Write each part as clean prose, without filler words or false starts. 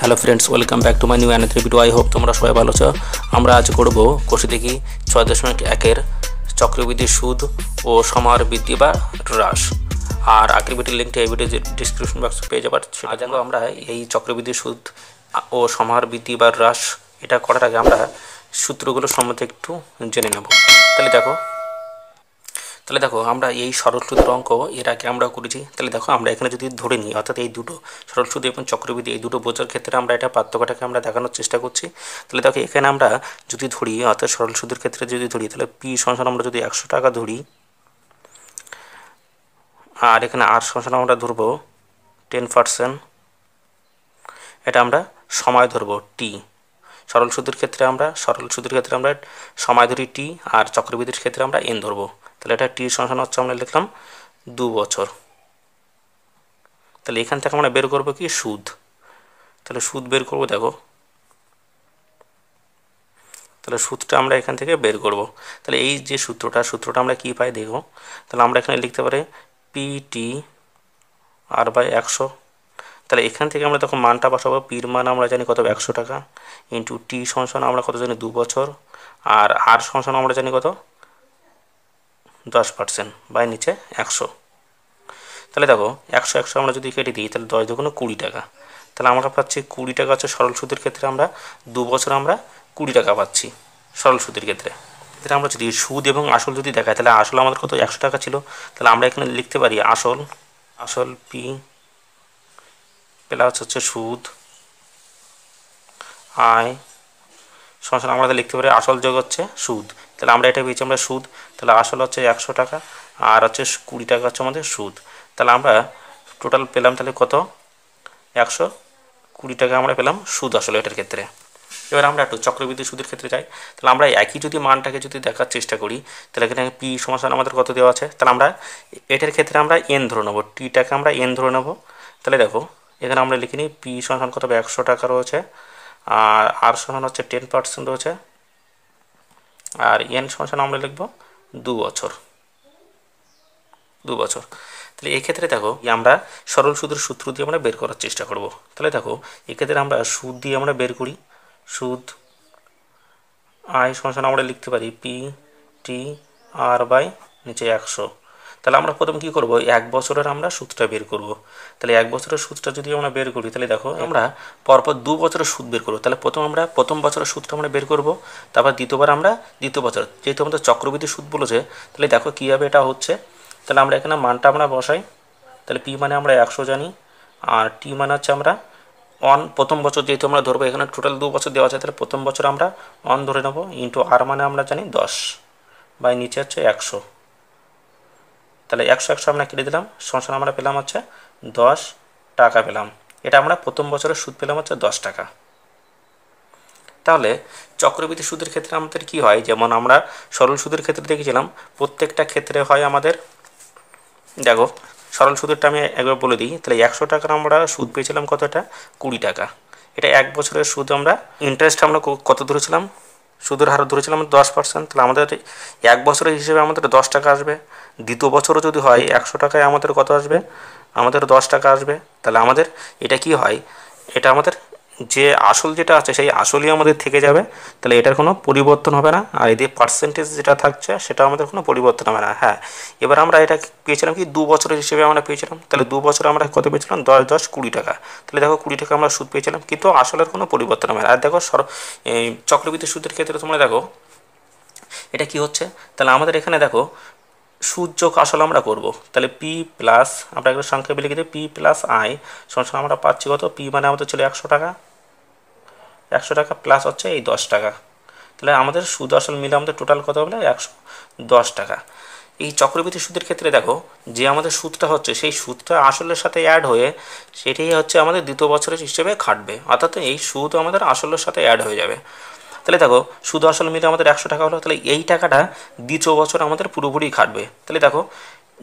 Hello friends, welcome back to my new another video. I hope তোমরা সবাই ভালো আছো। আমরা আজ করব কোষে দেখি 6.1-এর চক্রবৃদ্ধি সুদ ও সমাহার বৃদ্ধি বা হ্রাস। আর আগের ভিডিওর লিঙ্কটা এই ভিডিও ডিসক্রিপশন বক্সে পেয়ে যাবার। আজ আমরা এই চক্রবৃদ্ধি সুদ ও সমাহার বৃদ্ধি বা হ্রাস এটা করার আগে আমরা সূত্রগুলো সম্বন্ধে একটু জেনে নেব। তাহলে দেখো আমরা এই সরল সুদের অঙ্ক এর আগে আমরা করেছি। তাহলে দেখো আমরা এখানে যদি ধরে নিই, অর্থাৎ এই দুটো সরল সুদ এবং চক্রবৃদ্ধি এই দুটো বোঝার ক্ষেত্রে আমরা এটা পার্থক্যটাকে আমরা দেখানোর চেষ্টা করছি। তাহলে দেখো এখানে আমরা যদি ধরি, অর্থাৎ সরল সুদের ক্ষেত্রে যদি ধরি, তাহলে পি সমান আমরা যদি 100 টাকা ধরি, আর এখানে আর সমান আমরা ধরবো 10%। এটা আমরা সময় ধরবো টি। সরল সুদের ক্ষেত্রে আমরা সময় ধরি টি, আর চক্রবৃদ্ধির ক্ষেত্রে আমরা এন ধরবো। তাহলে এটা টি সমান হচ্ছে আমরা লিখলাম 2 বছর। তাহলে এখান থেকে আমরা বের করবো কি সুদ। তাহলে সুদ বের করবো, দেখো তাহলে সুদটা আমরা এখান থেকে বের করব। তাহলে এই যে সূত্রটা আমরা কি পাই দেখো। তাহলে আমরা এখানে লিখতে পারি পিটি আর বাই 100। তাহলে এখান থেকে আমরা তখন মানটা বসাবো। পির মান আমরা জানি কত, 100 টাকা, ইন্টু টি সমান আমরা কত জানি 2 বছর, আর সমান আমরা জানি কত 10% বাই নিচে 100। তাহলে দেখো 100 আমরা যদি কেটে দিই, তাহলে 10 দুগুণে 20 টাকা। তাহলে আমরা পাচ্ছি 20 টাকা হচ্ছে সরল সুদের ক্ষেত্রে। আমরা 2 বছর আমরা 20 টাকা পাচ্ছি সরল সুদের ক্ষেত্রে। এক্ষেত্রে আমরা যদি সুদ এবং আসল যদি দেখাই, তাহলে আসল আমাদের কত 100 টাকা ছিল। তাহলে আমরা এখানে লিখতে পারি আসল পি প্লাস হচ্ছে সুদ আয় সমান আমরা লিখতে পারি আসল যোগ হচ্ছে সুদ। তাহলে আমরা এটা পেয়েছি আমরা সুদ। তাহলে আসল হচ্ছে 100 টাকা, আর হচ্ছে 20 টাকা হচ্ছে আমাদের সুদ। তাহলে আমরা টোটাল পেলাম তাহলে কত, 120 টাকা আমরা পেলাম সুদ আসলে এটার ক্ষেত্রে। এবার আমরা একটু চক্রবৃদ্ধি সুদের ক্ষেত্রে যাই। তাহলে আমরা একই যদি মানটাকে যদি দেখার চেষ্টা করি, তাহলে এখানে পি সমান আমাদের কত দেওয়া আছে। তাহলে আমরা এটার ক্ষেত্রে আমরা এন ধরে নেবো, টিটাকে আমরা এন ধরে নেবো। তাহলে দেখো এখানে আমরা লিখে নিই পি সমান কত 100 টাকা রয়েছে, আর সমান হচ্ছে 10% রয়েছে, আর এন সমান আমরা লিখবো 2 বছর। তাহলে এক্ষেত্রে দেখো আমরা সরল সুদের সূত্র দিয়ে আমরা বের করার চেষ্টা করব। তাহলে দেখো এক্ষেত্রে আমরা সুদ দিয়ে আমরা বের করি। সুদ আয় সমান আমরা লিখতে পারি পি টি আর বাই নিচে 100। তাহলে আমরা প্রথম কী করব, 1 বছরের আমরা সুদটা বের করব। তাহলে 1 বছরের সুদটা যদি আমরা বের করি, তাহলে দেখো আমরা পরপর 2 বছরের সুদ বের করবো। তাহলে প্রথম বছরের সুদটা আমরা বের করব, তারপর দ্বিতীয়বার আমরা দ্বিতীয় বছর, যেহেতু আমাদের চক্রবৃদ্ধি সুদ বলেছে। তাহলে দেখো কীভাবে এটা হচ্ছে। তাহলে আমরা এখানে মানটা আমরা বসাই। তাহলে পি মানে আমরা 100 জানি, আর টি মানে হচ্ছে আমরা প্রথম বছর যেহেতু আমরা ধরবো, এখানে টোটাল 2 বছর দেওয়া আছে। তাহলে প্রথম বছর আমরা ধরে নেবো, ইন্টু আর মানে আমরা জানি 10 বাই নিচে হচ্ছে 100। তাহলে 100 আমরা কেটে দিলাম, সমান আমরা পেলাম হচ্ছে 10 টাকা পেলাম। এটা আমরা প্রথম বছরের সুদ পেলাম হচ্ছে 10 টাকা। তাহলে চক্রবৃদ্ধি সুদের ক্ষেত্রে আমাদের কি হয়, যেমন আমরা সরল সুদের ক্ষেত্রে দেখেছিলাম, প্রত্যেকটা ক্ষেত্রে হয় আমাদের, দেখো সরল সুদেরটা আমি একবার বলে দিই। তাহলে 100 টাকার আমরা সুদ পেয়েছিলাম কতটা, 20 টাকা। এটা 1 বছরের সুদ। আমরা ইন্টারেস্ট আমরা কত ধরেছিলাম, সুদের হার ধরেছিলাম 10%। তাহলে আমাদের 1 বছরের হিসেবে আমাদের 10 টাকা আসবে। দ্বিতীয় বছরও যদি হয় 100 টাকায় আমাদের কত আসবে, আমাদের 10 টাকা আসবে। তাহলে আমাদের এটা কি হয়, এটা আমাদের যে আসল যেটা আছে সেই আসলই আমাদের থেকে যাবে। তাহলে এটার কোনো পরিবর্তন হবে না। আর এদের পার্সেন্টেজ যেটা থাকছে সেটা আমাদের কোনো পরিবর্তন হবে না। হ্যাঁ, এবার আমরা এটা পেয়েছিলাম কি 2 বছরের হিসেবে আমরা পেয়েছিলাম। তাহলে 2 বছরে আমরা কত পেয়েছিলাম, 10 20 টাকা। তাহলে দেখো 20 টাকা আমরা সুদ পেয়েছিলাম, কিন্তু আসলের কোনো পরিবর্তন হবে না। আর দেখো চক্রবৃদ্ধি সুদের ক্ষেত্রে তোমরা দেখো এটা কি হচ্ছে। তাহলে আমাদের এখানে দেখো সুদ যোগ আসল আমরা করব। তাহলে পি প্লাস আমরা একটা সংখ্যা লিখে দিই, পি প্লাস আই সমান আমরা পাচ্ছি কত, পি মানে আমাদের ছিল 100 টাকা, 100 টাকা প্লাস হচ্ছে এই 10 টাকা। তাহলে আমাদের সুদ আসল মিলে আমাদের টোটাল কত হলো, 110 টাকা। এই চক্রবৃদ্ধি সুদের ক্ষেত্রে দেখো যে আমাদের সুদটা হচ্ছে, সেই সুদটা আসলের সাথে অ্যাড হয়ে সেটাই হচ্ছে আমাদের দ্বিতীয় বছরের হিসেবে খাটবে। অর্থাৎ এই সুদ আমাদের আসলের সাথে অ্যাড হয়ে যাবে। তাহলে দেখো সুদ আসল মিলে আমাদের 100 টাকা হলো। তাহলে এই টাকাটা দ্বিতীয় বছর আমাদের পুরোপুরি খাটবে। তাহলে দেখো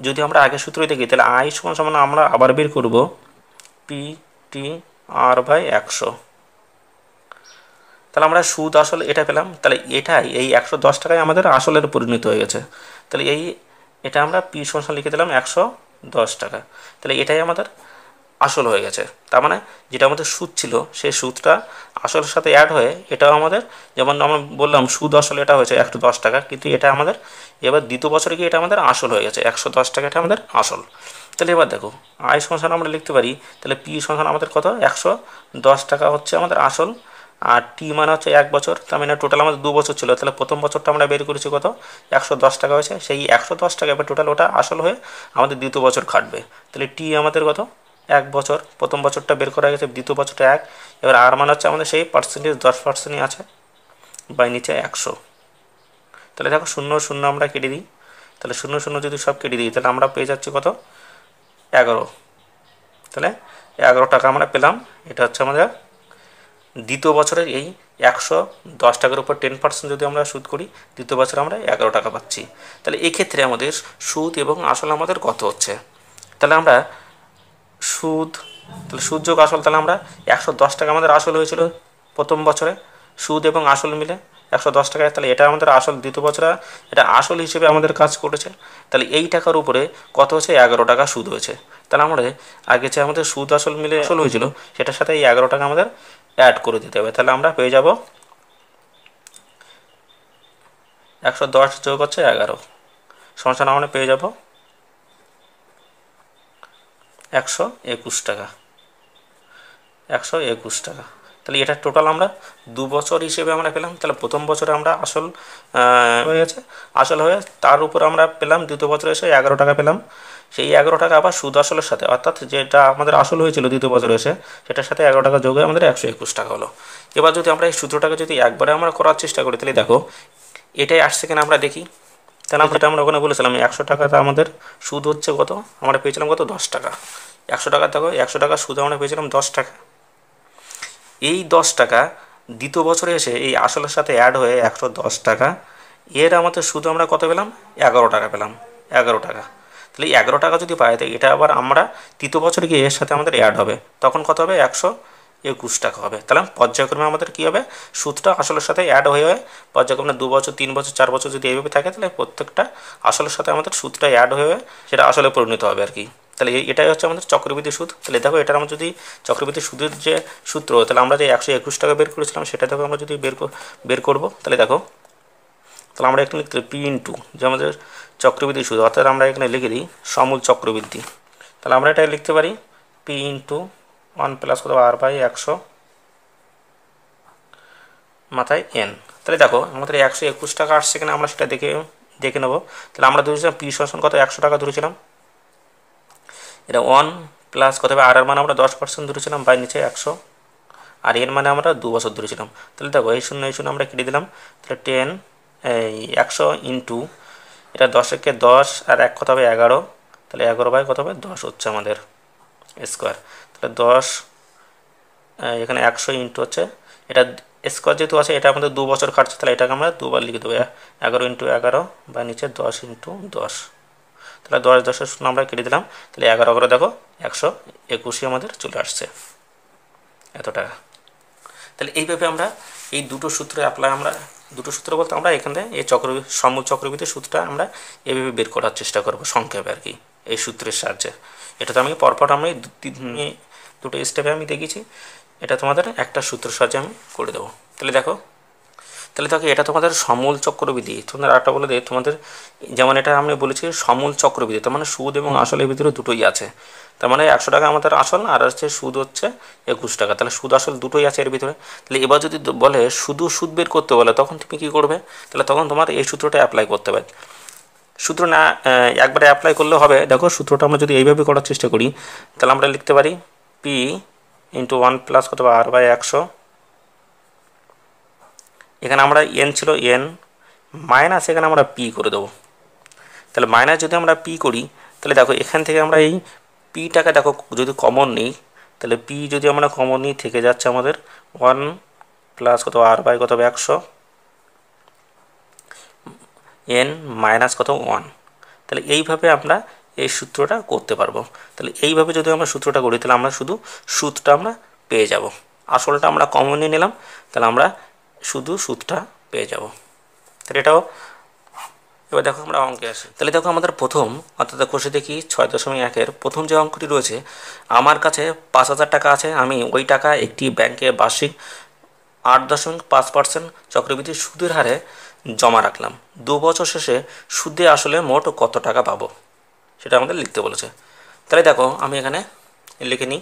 যদি আমরা আগের সূত্রে দেখি, তাহলে আই সমান আমরা আবার বের করব পি টি আর বাই 100। তাহলে আমরা সুদ আসল এটা পেলাম। তাহলে এটাই এই 110 টাকায় আমাদের আসলের পরিণত হয়ে গেছে। তাহলে এটা আমরা পি সমান লিখে দিলাম 110 টাকা। তাহলে এটাই আমাদের আসল হয়ে গেছে। তার মানে যেটা আমাদের সুদ ছিল সেই সুদটা আসলের সাথে অ্যাড হয়ে এটাও আমাদের, যেমন আমরা বললাম সুদ আসলে এটা হয়েছে 110 টাকা, কিন্তু এটা আমাদের এবার দ্বিতীয় বছরে গিয়ে এটা আমাদের আসল হয়ে গেছে 110 টাকা, এটা আমাদের আসল। তাহলে এবার দেখো আয় সংখ্যান আমরা লিখতে পারি, তাহলে পি সংখ্যান আমাদের কত, 110 টাকা হচ্ছে আমাদের আসল, আর টি মানে হচ্ছে 1 বছর, তার মানে টোটাল আমাদের 2 বছর ছিল, তাহলে প্রথম বছরটা আমরা বের করেছি কত, 110 টাকা হয়েছে, সেই 110 টাকা এবার টোটাল ওটা আসল হয়ে আমাদের দ্বিতীয় বছর খাটবে। তাহলে টি আমাদের কত, 1 বছর, প্রথম বছরটা বের করা গেছে, দ্বিতীয় বছরটা 1, এবার আর মানে হচ্ছে আমাদের সেই পার্সেন্টেজ 10%ই আছে, বাই নিচে 100। তাহলে দেখো শূন্য শূন্য আমরা কেটে দিই, তাহলে শূন্য শূন্য যদি সব কেটে দিই তাহলে আমরা পেয়ে যাচ্ছি কত, 11। তাহলে 11 টাকা আমরা পেলাম। এটা হচ্ছে আমাদের দ্বিতীয় বছরের এই 110 টাকার উপর 10% যদি আমরা সুদ করি, দ্বিতীয় বছরে আমরা 11 টাকা পাচ্ছি। তাহলে এক্ষেত্রে আমাদের সুদ এবং আসল আমাদের কত হচ্ছে, তাহলে আমরা সুদ, তাহলে সুদ যোগ আসল, তাহলে আমরা 110 টাকা আমাদের আসল হয়েছিল প্রথম বছরে, সুদ এবং আসল মিলে 110 টাকায়, তাহলে এটা আমাদের আসল দ্বিতীয় বছরে, এটা আসল হিসেবে আমাদের কাজ করেছে। তাহলে এই টাকার উপরে কত হচ্ছে, 11 টাকা সুদ হয়েছে। তাহলে আমরা আগে যে আমাদের সুদ আসল মিলে আসল হয়েছিল সেটার সাথে এই 11 টাকা আমাদের অ্যাড করে দিতে হবে। তাহলে আমরা পেয়ে যাব 110 যোগ হচ্ছে 11 সমান আমরা পেয়ে যাব 121 টাকা, 121 টাকা। তাহলে এটা টোটাল আমরা 2 বছর হিসেবে আমরা পেলাম। তাহলে প্রথম বছরে আমরা আসল হয়ে গেছে, আসল হয়ে তার উপর আমরা পেলাম দ্বিতীয় বছরে এসে 11 টাকা পেলাম। সেই 11 টাকা আবার সুদ আসলের সাথে, অর্থাৎ যেটা আমাদের আসল হয়েছিল দ্বিতীয় বছরে এসে সেটার সাথে 11 টাকা যোগ হয়ে আমাদের 121 টাকা হলো। এবার যদি আমরা এই সূত্রটাকে যদি একবারে আমরা করার চেষ্টা করি, তাহলে দেখো এটাই আসছে কিনা আমরা দেখি। তাহলে যেটা আমরা ওখানে বলেছিলাম 100 টাকাতে আমাদের সুদ হচ্ছে কত, আমরা পেয়েছিলাম কত, 10 টাকা। 100 টাকা দেখো, 100 টাকা সুদ আমরা পেয়েছিলাম 10 টাকা। এই 10 টাকা দ্বিতীয় বছরে এসে এই আসলের সাথে অ্যাড হয়ে 110 টাকা, এর আমাদের সুদ আমরা কত পেলাম, 11 টাকা পেলাম, 11 টাকা। তাহলে এই 11 টাকা যদি পাই, তাই এটা আবার আমরা তৃতীয় বছরে গিয়ে এর সাথে আমাদের অ্যাড হবে, তখন কত হবে, 121 টাকা হবে। তাহলে পর্যায়ক্রমে আমাদের কী হবে, সুদটা আসলের সাথে অ্যাড হয়ে হয়ে পর্যায়ক্রমে 2 বছর 3 বছর 4 বছর যদি এইভাবে থাকে, তাহলে প্রত্যেকটা আসলের সাথে আমাদের সুদটা অ্যাড হয়ে সেটা আসলে পরিণত হবে আর কি। তাহলে এটাই হচ্ছে আমাদের চক্রবৃদ্ধি সুদ। তাহলে দেখো এটার আমরা যদি চক্রবৃদ্ধি সুদের যে সূত্র, তাহলে আমরা যে 121 টাকা বের করেছিলাম সেটা দেখো আমরা যদি বের করবো, তাহলে দেখো, তাহলে আমরা এখানে লিখতে পি ইন্টু যে আমাদের চক্রবৃদ্ধি সুদ, অর্থাৎ আমরা এখানে লিখে দিই সমূল চক্রবৃদ্ধি। তাহলে আমরা এটা লিখতে পারি পি ইন্টু 1 প্লাস কত আর বাই 100 মাথায় এন। তাহলে দেখো আমাদের 121 টাকা আসছে কিনা আমরা সেটা দেখে নেবো। তাহলে আমরা ধরেছিলাম পি সমান কত, 100 টাকা ধরেছিলাম, এটা 1 প্লাস কত হবে আর এর মানে আমরা 10% ধরেছিলাম বাই নিচে 100, আর এর মানে আমরা 2 বছর ধরেছিলাম। তাহলে দেখো এই শূন্য আমরা কেটে দিলাম, তাহলে 10 এই 100 ইন্টু এটা 10 10 আর 1 কত হবে 11, তাহলে 11 বাই কত হবে 10 হচ্ছে আমাদের স্কোয়ার। তাহলে 10 এখানে 100 ইন্টু হচ্ছে এটা স্কোয়ার যেহেতু আছে, এটা আমাদের 2 বছর খাটছে, তাহলে এটাকে আমরা দুবার লিখে দেবো, 11 ইন্টু 11 বা নিচে 10 ইন্টু 10। তাহলে 10 10 শূন্য আমরা কেটে দিলাম, তাহলে 11 11 দেখো 121 আমাদের চলে আসছে এত টাকা। তাহলে এইভাবে আমরা এই দুটো সূত্রে আমরা দুটো সূত্র বলতে আমরা এখানে এই সমূল চক্রবৃদ্ধি সূত্রটা আমরা এইভাবে বের করার চেষ্টা করব সংক্ষেপে আর কি, এই সূত্রের সাহায্যে। এটা তো আমি পরপর আমি দুটো স্টেপে আমি দেখিয়েছি, এটা তোমাদের একটা সূত্রের সাহায্যে আমি করে দেবো। তাহলে দেখো এটা তোমাদের সমূল চক্রবৃদ্ধি। তোমাদের আরেকটা বলে দিই তোমাদের, যেমন এটা আমি বলেছি সমূল চক্রবৃদ্ধি, তার মানে সুদ এবং আসলের ভিতরে দুটোই আছে। তার মানে 100 টাকা আমাদের আসল, আর হচ্ছে সুদ হচ্ছে 21 টাকা, তাহলে সুদ আসল দুটোই আছে এর ভিতরে। তাহলে এবার যদি বলে শুধু সুদ বের করতে বলে, তখন তুমি কী করবে, তাহলে তখন তোমার এই সূত্রটা অ্যাপ্লাই করতে হবে। সূত্র না একবারে অ্যাপ্লাই করলে হবে। দেখো সূত্রটা আমরা যদি এইভাবে করার চেষ্টা করি, তাহলে আমরা লিখতে পারি পি ইন্টু 1 প্লাস কত আর বাই 100, এখানে আমরা এন ছিল এন মাইনাস এখানে আমরা পি করে দেবো। তাহলে মাইনাস যদি আমরা পি করি, তাহলে দেখো এখান থেকে আমরা এই পিটাকে দেখো যদি কমন নিই, তাহলে পি যদি আমরা কমন নিই থেকে যাচ্ছে আমাদের 1 প্লাস কত আর বাই কত 100 এন মাইনাস কত 1। তাহলে এইভাবে আমরা এই সূত্রটা করতে পারবো। তাহলে এইভাবে যদি আমরা সূত্রটা করি, তাহলে আমরা শুধু সুদটা আমরা পেয়ে যাব, আসলটা আমরা কমন নিয়ে নিলাম, তাহলে আমরা শুধু সুদটা পেয়ে যাব। তাহলে এটাও এবার দেখো আমরা অঙ্কে আসি। তাহলে দেখো আমাদের প্রথম, অর্থাৎ কোষে দেখি 6.1-এর প্রথম যে অঙ্কটি রয়েছে, আমার কাছে 5,000 টাকা আছে, আমি ওই টাকা একটি ব্যাংকে বার্ষিক 8.5% চক্রবৃদ্ধি সুদের হারে জমা রাখলাম। 2 বছর শেষে সুদে আসলে মোট কত টাকা পাবো সেটা আমাদের লিখতে বলেছে। তাহলে দেখো আমি এখানে লিখে নিই।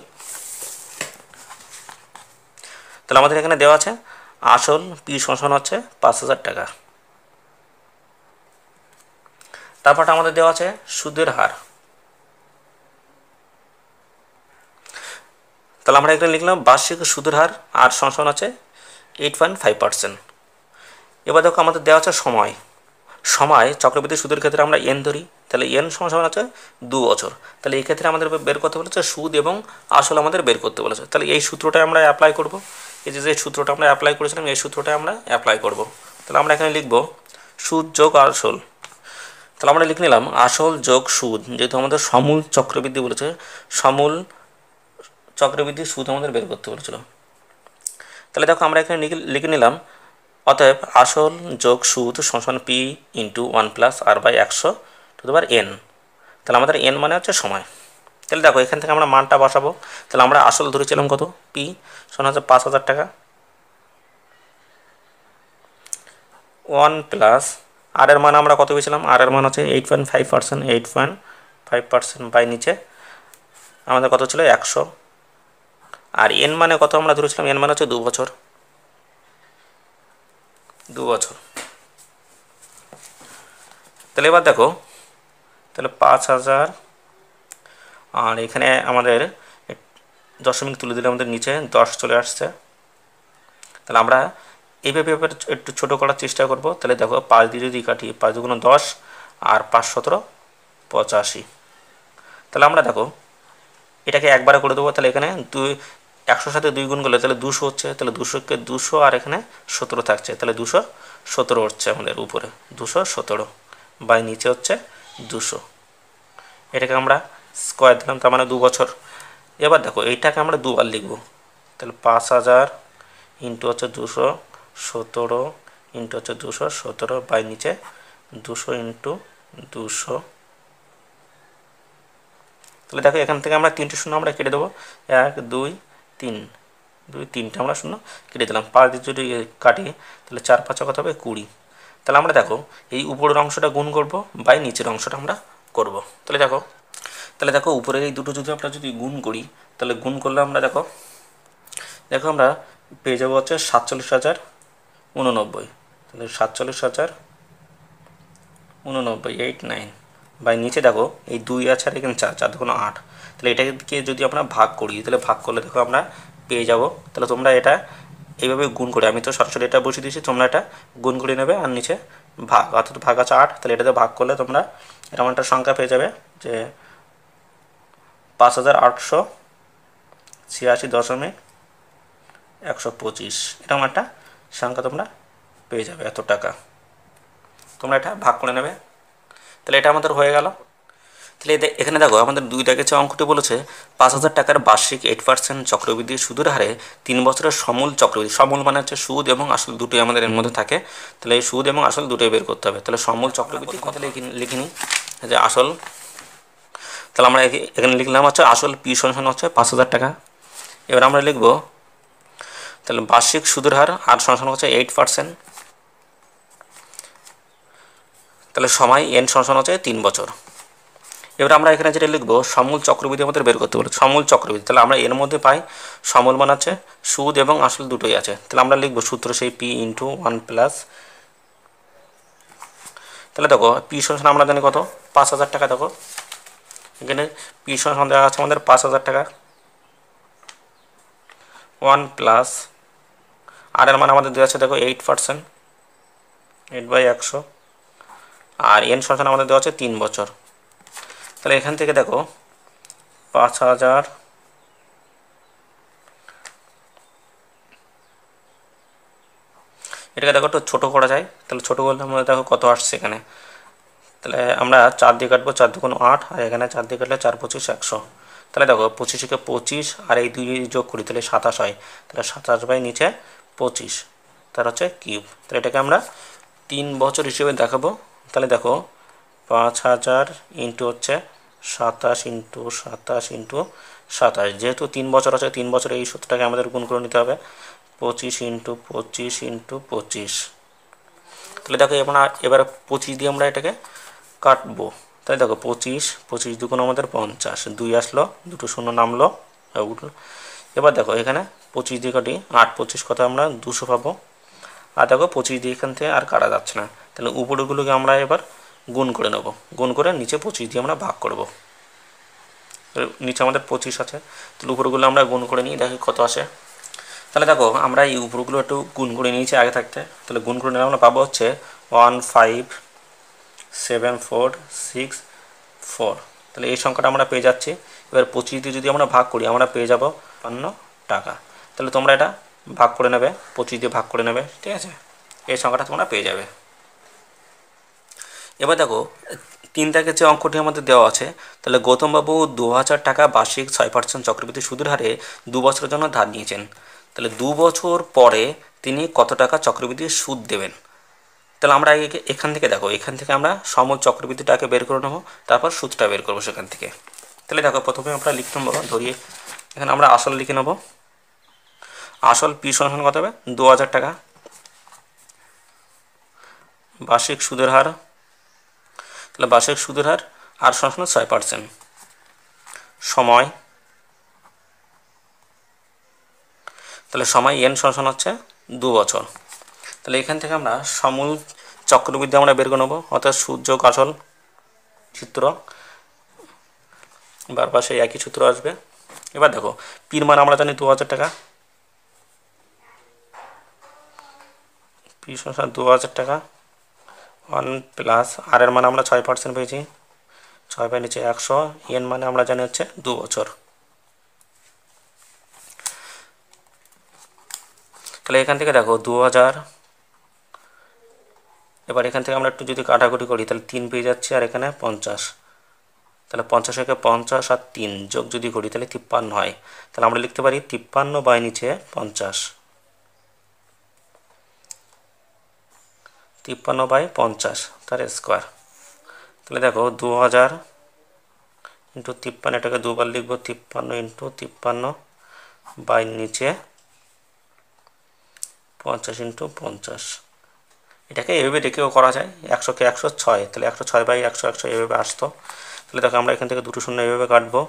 তাহলে আমাদের এখানে দেওয়া আছে আসল পি সমান হচ্ছে 5,000 টাকা। তারপরটা আমাদের দেওয়া আছে সুদের হার। তাহলে আমরা এখানে লিখলাম বার্ষিক সুদের হার আর সমান আছে 8.5%। এবার দেখো আমাদের দেওয়া আছে সময়। সময় চক্রবৃদ্ধি সুদের ক্ষেত্রে আমরা এন ধরি, তাহলে এন সমান আছে 2 বছর। তাহলে এই ক্ষেত্রে আমাদের বের করতে বলেছে সুদ এবং আসল আমাদের বের করতে বলেছে। তাহলে এই সূত্রটা আমরা অ্যাপ্লাই করব। এই যে সূত্রটা আমরা অ্যাপ্লাই করেছিলাম, এই সূত্রটা আমরা অ্যাপ্লাই করব। তাহলে আমরা এখানে লিখব সুদ যোগ আসল। তাহলে আমরা লিখে নিলাম আসল যোগ সুদ, যেহেতু আমাদের সমূল চক্রবৃদ্ধি বলেছে, সমূল চক্রবৃদ্ধি সুদ আমাদের বের করতে বলেছিল। তাহলে দেখো আমরা এখানে লিখে নিলাম অতএব আসল যোগ সুদ সমান পি ইন্টু 1+r/100n। তাহলে আমাদের এন মানে হচ্ছে সময়। তাহলে দেখো এখান থেকে আমরা মানটা বসাবো। তাহলে আমরা আসল ধরেছিলাম কত, পি সমান হচ্ছে 5,000 টাকা, 1+ আর এর মান আমরা কত পেয়েছিলাম, আর এর মান হচ্ছে 8.5%, 8.5% বাই নিচে আমাদের কত ছিল 100। আর এন মানে কত আমরা ধরেছিলাম, এন মানে হচ্ছে 2 বছর, 2 বছর। তাহলে এবার দেখো, তাহলে 5,000 আর এখানে আমাদের দশমিক তুলে দিলে আমাদের নিচে 10 চলে আসছে। তাহলে আমরা এইভাবে একটু ছোটো করার চেষ্টা করব। তাহলে দেখো 5 দিয়ে যদি কাটি, 5 দুগুণ 10 আর 5 17 85। তাহলে আমরা দেখো এটাকে একবারে করে দেবো। তাহলে এখানে 100 সাথে 2 গুণ করলে তাহলে 200 হচ্ছে। তাহলে 200কে 200 আর এখানে 17 থাকছে, তাহলে 217 হচ্ছে আমাদের উপরে, 217 বাই নিচে হচ্ছে 200। এটাকে আমরা স্কোয়ার দিলাম, তার মানে 2 বছর। এবার দেখো এইটাকে আমরা দুবার লিখব। তাহলে 5,000 ইন্টু হচ্ছে 217 ইন্টু হচ্ছে 217 বাই নিচে 200 ইন্টু 200। তাহলে দেখো এখান থেকে আমরা 3টে শূন্য আমরা কেটে দেবো, 1 2 3, 3টে আমরা শূন্য কেটে দিলাম। 5 দিয়ে যদি কাটি তাহলে 4 5 কত হবে 20। তাহলে আমরা দেখো এই উপরের অংশটা গুণ করব বাই নিচের অংশটা আমরা করব। তাহলে দেখো উপরের এই দুটো যদি আমরা যদি গুণ করি, তাহলে গুণ করলে আমরা দেখো আমরা পেয়ে যাবো হচ্ছে 47,089। তাহলে 47,089 89 বাই নিচে দেখো এই 2 আছে আর এখানে 4, 4 দুগুণ 8। তাহলে এটাকে যদি আমরা ভাগ করি, তাহলে ভাগ করলে দেখো আমরা পেয়ে যাব। তাহলে তোমরা এটা এইভাবে গুণ করে, আমি তো সরাসরি এটা বসিয়ে দিয়েছি, তোমরা এটা গুণ করে নেবে আর নিচে ভাগ, অর্থাৎ ভাগ আছে 8। তাহলে এটাতে ভাগ করলে তোমরা এরকম একটা সংখ্যা পেয়ে যাবে যে 5,886.125 এরকম একটা সংখ্যা তোমরা পেয়ে যাবে, এত টাকা। তোমরা এটা ভাগ করে নেবে। তাহলে এটা আমাদের হয়ে গেল। তাহলে এখানে দেখো আমাদের 2 দাগের যে অঙ্কটি বলেছে 5,000 টাকার বার্ষিক 8% চক্রবৃদ্ধি সুদের হারে 3 বছরের সমূল চক্রবৃদ্ধি, সমূল মানে হচ্ছে সুদ এবং আসল দুটোই আমাদের এর মধ্যে থাকে। তাহলে এই সুদ এবং আসল দুটোই বের করতে হবে। তাহলে সমূল চক্রবৃদ্ধি কথা লিখে নিই যে আসল। তাহলে আমরা এখানে লিখলাম হচ্ছে আসল পি সমান হচ্ছে 5,000 টাকা। এবার আমরা লিখব তাহলে বার্ষিক সুদের হার আর সমান হচ্ছে 8%। তাহলে সময় এন সমান হচ্ছে 3 বছর। এবার আমরা এখানে যেটা লিখবো সমূল চক্রবৃদ্ধি আমাদের বের করতে বলে, সমূল চক্রবৃদ্ধি। তাহলে আমরা এর মধ্যে পাই সমূল মানে আছে সুদ এবং আসল দুটোই আছে। তাহলে আমরা লিখবো সূত্র সেই পি ইন্টু 1+। তাহলে দেখো পি সমান আমরা জানি কত 5,000 টাকা। দেখো এখানে পি সমান দেওয়া আছে আমাদের 5,000 টাকা, 1+ আর এর মানে আমাদের দেওয়া আছে দেখো 8%, 8/100 আর এন সমান আমাদের দেওয়া আছে 3 বছর। তাহলে এখান থেকে দেখো 5,000 এটাকে দেখো একটু ছোটো করা যায়। তাহলে ছোটো করলে আমরা দেখো কত আসছে এখানে। তাহলে আমরা 4 দিয়ে কাটবো, 4 দুগুণ 8 আর এখানে 4 দিয়ে কাটলে 4 25 100। তাহলে দেখো 25কে 25 আর এই 2 যোগ করি তাহলে 27 হয়। তাহলে 27 বাই নিচে 25 তার হচ্ছে কিউব। তাহলে এটাকে আমরা 3 বছর হিসেবে দেখাবো। তাহলে দেখো 5000 ইন্টু হচ্ছে 27 ইন্টু 27 ইন্টু 27, যেহেতু 3 বছর আছে 3 বছরে এই সূত্রটাকে আমাদের গুণ করে নিতে হবে 25 ইন্টু 25 ইন্টু 25। তাহলে দেখো এবার 25 দিয়ে আমরা এটাকে কাটবো। তাহলে দেখো 25 25 দুগুণ আমাদের 50, 2 আসলো, দুটো শূন্য নামলো উঠলো। এবার দেখো এখানে 25 দিয়ে কাটি, 8 25 কত আমরা 200 পাবো। আর দেখো 25 দিয়ে এখান থেকে আর কাটা যাচ্ছে না, তাহলে উপরেগুলোকে আমরা এবার গুণ করে নেব, গুণ করে নিচে 25 দিয়ে আমরা ভাগ করব। নিচে আমাদের 25 আছে, তাহলে উপরগুলো আমরা গুণ করে নিই, দেখি কত আসে। তাহলে দেখো আমরা এই উপরগুলো একটু গুণ করে নিয়েছি আগে থাকতে, তাহলে গুণ করে নিলে আমরা পাবো হচ্ছে 15746 তাহলে এই সংখ্যাটা আমরা পেয়ে যাচ্ছি। এবার 25 দিয়ে যদি আমরা ভাগ করি আমরা পেয়ে যাব 52 টাকা। তাহলে তোমরা এটা ভাগ করে নেবে, 25 দিয়ে ভাগ করে নেবে, ঠিক আছে, এই সংখ্যাটা তোমরা পেয়ে যাবে। এবার দেখো 3 দাগের যে অঙ্কটি আমাদের দেওয়া আছে, তাহলে গৌতমবাবু 2000 টাকা বার্ষিক 6% চক্রবৃদ্ধি সুদের হারে 2 বছরের জন্য ধার নিয়েছেন। তাহলে 2 বছর পরে তিনি কত টাকা চক্রবৃদ্ধি সুদ দেবেন। তাহলে আমরা এখান থেকে দেখো, এখান থেকে আমরা সমূল চক্রবৃদ্ধিটাকে বের করে নেবো, তারপর সুদটা বের করবো সেখান থেকে। তাহলে দেখো প্রথমে আমরা লিখতে নেবো, ধরিয়ে এখানে আমরা আসল লিখে নেবো। আসল পি সমান কত হবে 2000 টাকা, বার্ষিক সুদের হার, তাহলে বার্ষিক সুদের হার আর সমান 6%, সময়, তাহলে সময় এন সমান হচ্ছে 2 বছর। তাহলে এখান থেকে আমরা সমূল চক্রবৃদ্ধি আমরা বের করে নেবো, অর্থাৎ সুদ যোগ আসল সূত্র, বারবার সেই একই সূত্র আসবে। এবার দেখো পির মান আমরা জানি 2000 টাকা, পি সমান 2000 টাকা 1 প্লাস আর এর মানে আমরা 6% পেয়েছি, 6 বাই নিচে 100, এন মানে আমরা জানি হচ্ছে 2 বছর। তাহলে এখান থেকে দেখো 2000, এবার এখান থেকে আমরা একটু যদি কাটাকুটি করি তাহলে 3 পেয়ে যাচ্ছে, আর এখানে 50, তাহলে 50 থেকে 50 আর 3 যোগ যদি করি তাহলে 53 হয়। তাহলে আমরা লিখতে পারি 53 বাই নিচে 50, 53 বাই 50 তার স্কোয়ার। তাহলে দেখো 2000 ইন্টু 53, এটাকে দুবার লিখবো, 53 ইন্টু 53 বাই নিচে 50 ইন্টু 50, এটাকে এভাবে রেখেও করা যায়, 100কে 106, তাহলে 106 বাই 100 100 এভাবে আসতো। তাহলে দেখো আমরা এখান থেকে দুটো শূন্য এভাবে কাটবো,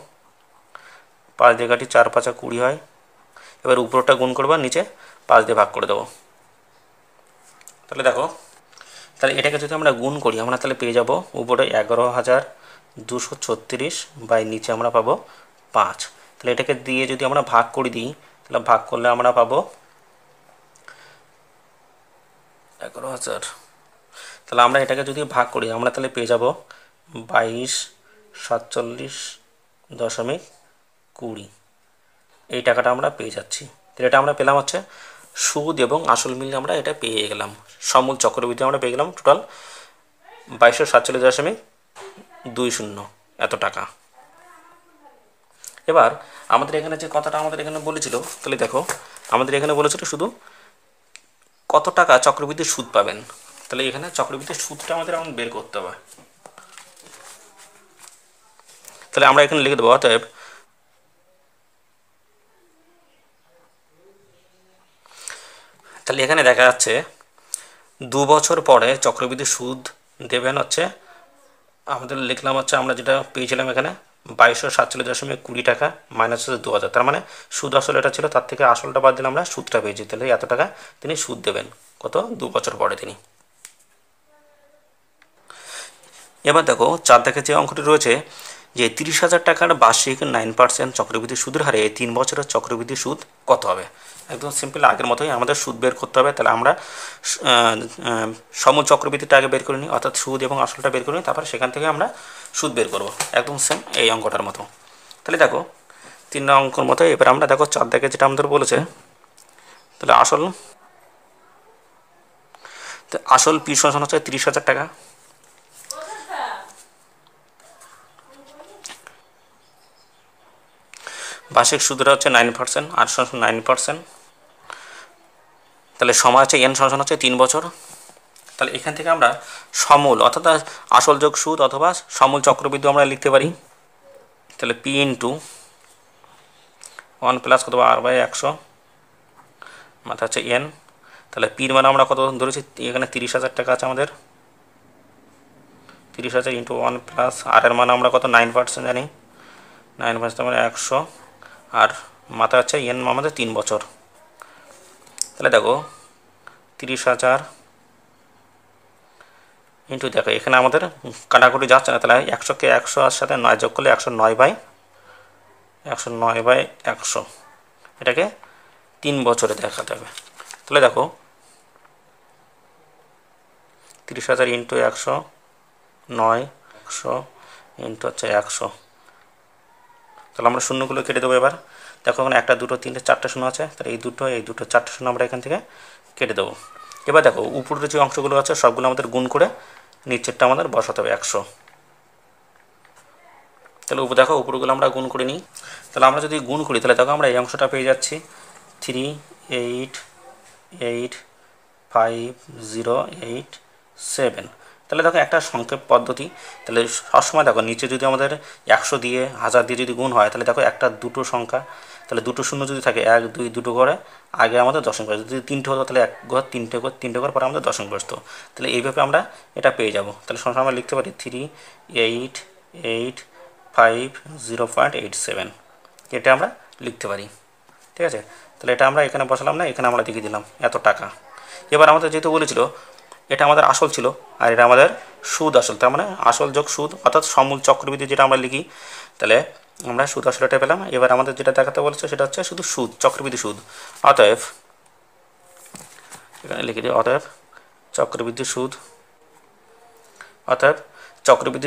5 দিয়ে কাটি, 4 5 20 হয়। এবার উপরটা গুণ করবো, নিচে 5 দিয়ে ভাগ করে দেবো। তাহলে দেখো, তাহলে এটাকে যদি আমরা গুণ করি আমরা তাহলে পেয়ে যাব উপরে 11236 বাই নিচে আমরা পাবো 5। তাহলে এটাকে দিয়ে যদি আমরা ভাগ করে দিই তাহলে ভাগ করলে আমরা পাবো 11000। তাহলে আমরা এটাকে যদি ভাগ করি আমরা তাহলে পেয়ে যাব 2247.20, এই টাকাটা আমরা পেয়ে যাচ্ছি। তাহলে এটা আমরা পেলাম হচ্ছে সুদ এবং আসল মিলে আমরা এটা পেয়ে গেলাম, সমূল চক্রবৃদ্ধি আমরা পেয়ে গেলাম টোটাল 2247.20 এত টাকা। এবার আমাদের এখানে যে কথাটা আমাদের এখানে বলেছিল, তাহলে দেখো আমাদের এখানে বলেছিল শুধু কত টাকা চক্রবৃদ্ধি সুদ পাবেন। তাহলে এখানে চক্রবৃদ্ধি সুদটা আমাদের এখন বের করতে হবে। তাহলে আমরা এখানে লিখে দেবো, অতএব তাহলে এখানে দেখা যাচ্ছে 2 বছর পরে চক্রবৃদ্ধি সুদ দেবেন হচ্ছে, আমাদের লিখলাম হচ্ছে আমরা যেটা পেয়েছিলাম এখানে 2247.20 টাকা মাইনাস হচ্ছে 2000, তার মানে সুদ আসল এটা ছিল, তার থেকে আসলটা বাদ দিলে আমরা সুদটা পেয়েছি। তাহলে এত টাকা তিনি সুদ দেবেন কত 2 বছর পরে তিনি। এবার দেখো 4 দাগে যে অঙ্কটি রয়েছে যে 30,000 টাকার বার্ষিক 9% চক্রবৃদ্ধি সুদের হারে 3 বছরের চক্রবৃদ্ধি সুদ কত হবে। একদম সিম্পল আগের মতোই আমাদের সুদ বের করতে হবে। তাহলে আমরা সমূল চক্রবৃদ্ধিটা আগে বের করে নিই, অর্থাৎ সুদ এবং আসলটা বের করে নিই, তারপর সেখান থেকে আমরা সুদ বের করব, একদম সেম এই অঙ্কটার মতো। তাহলে দেখো 3 অঙ্কর মতো এবার আমরা দেখো 4 দাগে যেটা আমাদের বলেছে, তাহলে আসল পি সমান হচ্ছে 30,000 টাকা, বার্ষিক সুদের হচ্ছে 9% আর সমান 9%, তাহলে সময় আছে এন সমান হচ্ছে 3 বছর, তাহলে এখান থেকে আমরা সমূল অর্থাৎ আসল যোগ সুদ অথবা সমূল চক্রবৃদ্ধি আমরা লিখতে পারি। তাহলে পি ইন্টু 1 প্লাস কত r/100 মাথা হচ্ছে এন। তাহলে পির মানে আমরা কত ধরেছি, এখানে 30,000 টাকা আছে আমাদের, 30,000 ইন্টু 1 প্লাস আর এর মানে আমরা কত 9% জানি, 9% মানে 100, আর মাথা হচ্ছে এন আমাদের 3 বছর। তাহলে দেখো 30,000 ইন্টু, দেখো এখানে আমাদের কাটাকুটি যাচ্ছে না, তাহলে 100কে 100 এর সাথে 9 যোগ করলে 109/100, এটাকে 3 বছরে দেখাতে হবে। তাহলে দেখো 30,000 ইন্টু 100, 100 ইন্টু হচ্ছে 100। তাহলে আমরা শূন্যগুলো কেটে দেবো। এবার দেখো এখন 1 2 3 4টে শূন্য আছে, তাহলে এই দুটো 4টে শূন্য আমরা এখান থেকে কেটে দেবো। এবার দেখো উপরের যে অংশগুলো আছে সবগুলো আমাদের গুণ করে নিচেরটা আমাদের বসাতে হবে 100। তাহলে দেখো উপরগুলো আমরা গুণ করে নিই। তাহলে আমরা যদি গুণ করি তাহলে দেখো আমরা এই অংশটা পেয়ে যাচ্ছি 388508,7। তাহলে দেখো একটা সংক্ষেপ পদ্ধতি। তাহলে সবসময় দেখো নিচে যদি আমাদের 100 দিয়ে 1000 দিয়ে যদি গুণ হয় তাহলে দেখো একটা দুটো সংখ্যা, তাহলে দুটো শূন্য যদি থাকে 1 2 দুটো করে আগে আমাদের দশমিক বসতো, যদি 3টে হতো তাহলে 1 ঘর 3টে ঘর পরে আমাদের দশমিক বসতো। তাহলে এইভাবে আমরা এটা পেয়ে যাব। তাহলে সবসময় আমরা লিখতে পারি 388508.87, এটা আমরা লিখতে পারি। ঠিক আছে, তাহলে এটা আমরা এখানে বসালাম না, এখানে আমরা লিখে দিলাম এত টাকা। এবার আমাদের যেহেতু বলেছিল এটা আমাদের আসল ছিল আর এটা আমাদের সুদ আসল, তার মানে আসল যোগ সুদ অর্থাৎ সমূল চক্রবৃদ্ধি যেটা আমরা লিখি, তাহলে আমরা সুদ আসল এটা পেলাম। এবার আমাদের যেটা দেখাতে বলেছে সেটা হচ্ছে শুধু সুদ, চক্রবৃদ্ধি সুদ। অতএব এখানে লিখে দিই অতএব চক্রবৃদ্ধি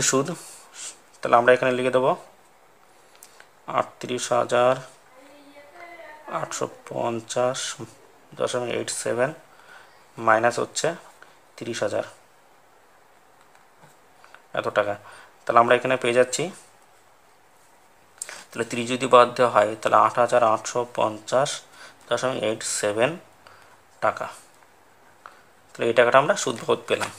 সুদ, তাহলে আমরা এখানে লিখে দেবো 38,850.87 মাইনাস হচ্ছে 30,000 এত টাকা। তাহলে আমরা এখানে পেয়ে যাচ্ছি, তাহলে 30 যদি বাদ দেওয়া হয় তাহলে 8,850.87 টাকা। তাহলে এই টাকাটা আমরা সুদ বাবদ পেলাম।